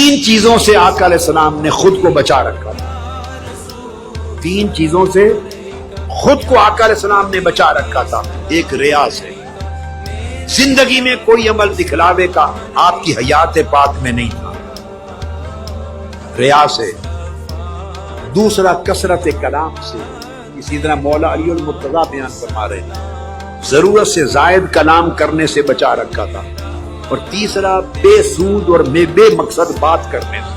تین چیزوں سے آقا علیہ السلام نے خود کو بچا رکھا تھا. تین چیزوں سے خود کو آقا علیہ السلام نے بچا رکھا تھا. ایک ریا سے، زندگی میں کوئی عمل دکھلاوے کا آپ کی حیات پاک میں نہیں تھا، ریا سے. دوسرا کثرت کلام سے، اسی طرح مولا علی المرتضیٰ بیان فرما رہے ہیں، ضرورت سے زائد کلام کرنے سے بچا رکھا تھا. اور تیسرا بے سود اور بے مقصد بات کرنے سے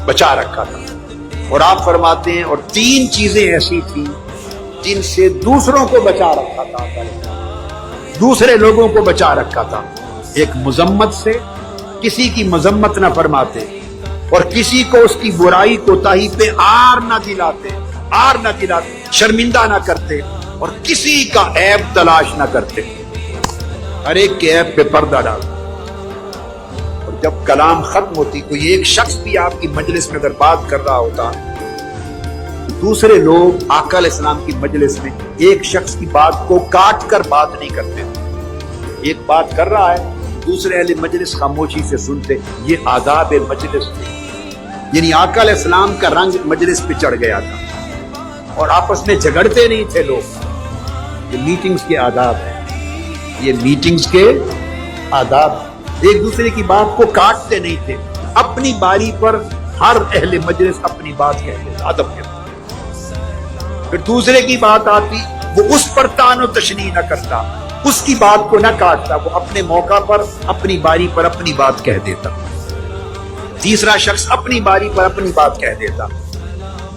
بچا رکھا تھا. اور آپ فرماتے ہیں اور تین چیزیں ایسی تھیں جن سے دوسروں کو بچا رکھا تھا، دوسرے لوگوں کو بچا رکھا تھا. ایک مذمت سے، کسی کی مذمت نہ فرماتے، اور کسی کو اس کی برائی کوتاہی پہ آر نہ دلاتے، شرمندہ نہ کرتے، اور کسی کا عیب تلاش نہ کرتے، ہر ایک کے عیب پہ پردہ ڈالتے. اور جب کلام ختم ہوتی، کوئی ایک شخص بھی آپ کی مجلس میں اگر بات کر رہا ہوتا، دوسرے لوگ آقا علیہ السلام کی مجلس میں ایک شخص کی بات کو کاٹ کر بات نہیں کرتے. ایک بات کر رہا ہے، دوسرے اہل مجلس خاموشی سے سنتے. یہ آداب مجلس تھے. یعنی آقا علیہ السلام کا رنگ مجلس پہ چڑھ گیا تھا، اور آپس میں جھگڑتے نہیں تھے لوگ. یہ میٹنگز کے آداب ہیں، یہ میٹنگز کے آداب. ایک دوسرے کی بات کو کاٹتے نہیں تھے. اپنی باری پر ہر اہل مجلس اپنی بات کہتے تھے ادب کے. پھر دوسرے کی بات آتی، وہ اس پر طعن و تشنیع نہ کرتا، اس کی بات کو نہ کاٹتا، وہ اپنے موقع پر اپنی باری پر اپنی بات کہہ دیتا. تیسرا شخص اپنی باری پر اپنی بات کہہ دیتا،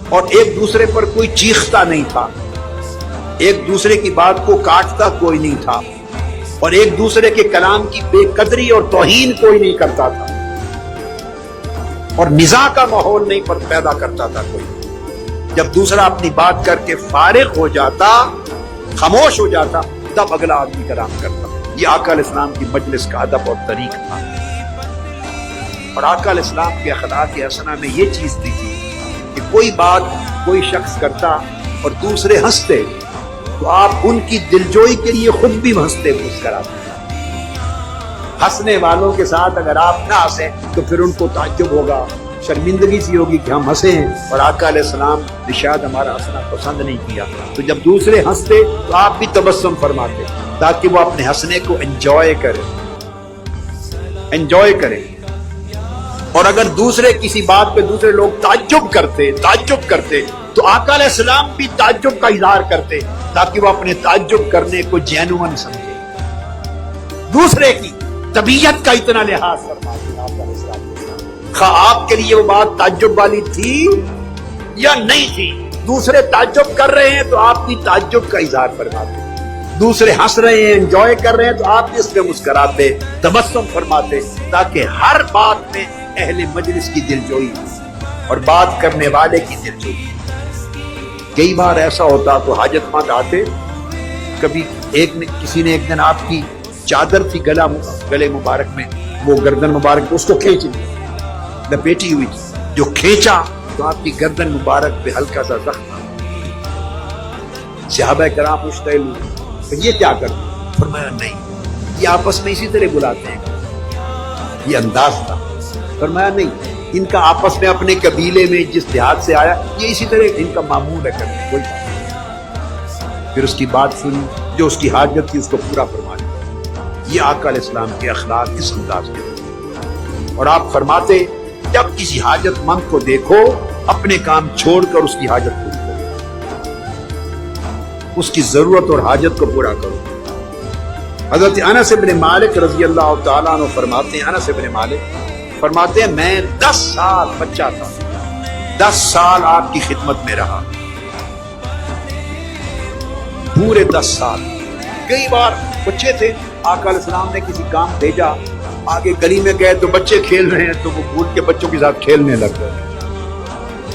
اور ایک دوسرے پر کوئی چیختا نہیں تھا، ایک دوسرے کی بات کو کاٹتا کوئی نہیں تھا، اور ایک دوسرے کے کلام کی بے قدری اور توہین کوئی نہیں کرتا تھا، اور نزاع کا ماحول نہیں پیدا کرتا تھا کوئی. جب دوسرا اپنی بات کر کے فارغ ہو جاتا، خاموش ہو جاتا، تب اگلا آدمی کلام کرتا. یہ آقا علیہ السلام کی مجلس کا ادب اور طریق تھا. اور آقا علیہ السلام کے اخلاق حسنہ میں یہ چیز دی تھی کہ کوئی بات کوئی شخص کرتا اور دوسرے ہنستے، تو آپ ان کی دلجوئی کے لیے خود بھی ہنستے مسکراتے. ہنسنے والوں کے ساتھ اگر آپ نہ ہنسیں تو پھر ان کو تعجب ہوگا، شرمندگی سی ہوگی کہ ہم ہنسے ہیں، اور آقا علیہ السلام نے شاید ہمارا ہنسنا پسند نہیں کیا. تو جب دوسرے ہنستے تو آپ بھی تبسم فرماتے، تاکہ وہ اپنے ہنسنے کو انجوائے کرے. اور اگر دوسرے کسی بات پہ دوسرے لوگ تعجب کرتے تو آقا علیہ السلام بھی تعجب کا اظہار کرتے، تاکہ وہ اپنے تعجب کرنے کو جینوئن سمجھے. دوسرے کی طبیعت کا اتنا لحاظ فرماتے آقا علیہ السلام. خواہ آپ کے لیے وہ بات تعجب والی تھی یا نہیں تھی، دوسرے تعجب کر رہے ہیں تو آپ بھی تعجب کا اظہار فرماتے. دوسرے ہنس رہے ہیں، انجوائے کر رہے ہیں، تو آپ اس پہ مسکراتے، تبسم فرماتے، تاکہ ہر بات میں اہل مجلس کی دلجوئی اور بات کرنے والے کی دلجوئی. کئی بار ایسا ہوتا تو حاجت مند آتے، کبھی کسی نے ایک دن آپ کی چادر تھی گلے مبارک میں، وہ گردن مبارک اس کو کھینچ لی، لپیٹی ہوئی تھی. جو کھینچا تو آپ کی گردن مبارک پہ ہلکا سا زخم تھا. صحابہ کرام مشتعل ہوئے، یہ کیا کرتے؟ فرمایا نہیں، یہ آپس میں اسی طرح بلاتے ہیں. یہ انداز تھا. فرمایا نہیں، ان کا آپس میں اپنے قبیلے میں جس دیہات سے آیا، یہ اسی طرح ان کا معمول ہے کرنے. کوئی پھر اس کی بات سنی، جو اس کی حاجت تھی اس کو پورا فرما دیا. یہ آقا علیہ السلام کے اخلاق اس انداز کے. اور آپ فرماتے، جب کسی حاجت مند کو دیکھو، اپنے کام چھوڑ کر اس کی حاجت پوری کرو، اس کی ضرورت اور حاجت کو پورا کرو. حضرت انس بن مالک رضی اللہ تعالیٰ عنہ فرماتے ہیں، انس بن مالک فرماتے ہیں میں 10 سال بچہ تھا، 10 سال آپ کی خدمت میں رہا، پورے 10 سال. کئی بار بچے تھے، آقا علیہ السلام نے کسی کام بھیجا، آگے گلی میں گئے تو بچے کھیل رہے ہیں، تو وہ بھول کے بچوں کے ساتھ کھیلنے لگ گئے.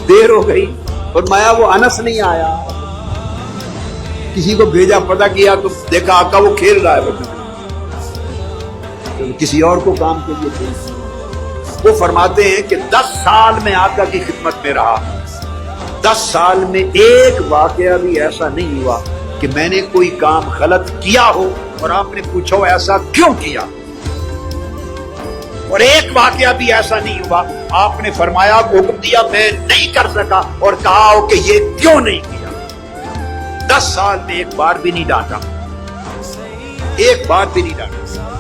دیر ہو گئی، فرمایا وہ انس نہیں آیا. کسی کو بھیجا، پتہ کیا تو دیکھا آقا وہ کھیل رہا ہے بچوں، کسی اور کو کام کے لیے بھیج. وہ فرماتے ہیں کہ 10 سال میں آقا کی خدمت میں رہا، 10 سال میں ایک واقعہ بھی ایسا نہیں ہوا کہ میں نے کوئی کام غلط کیا ہو اور آپ نے پوچھا ہو ایسا کیوں کیا. اور ایک واقعہ بھی ایسا نہیں ہوا آپ نے فرمایا حکم دیا میں نہیں کر سکا اور کہا ہو کہ یہ کیوں نہیں کیا. 10 سال میں ایک بار بھی نہیں ڈانٹا, ایک بار بھی نہیں ڈانٹا.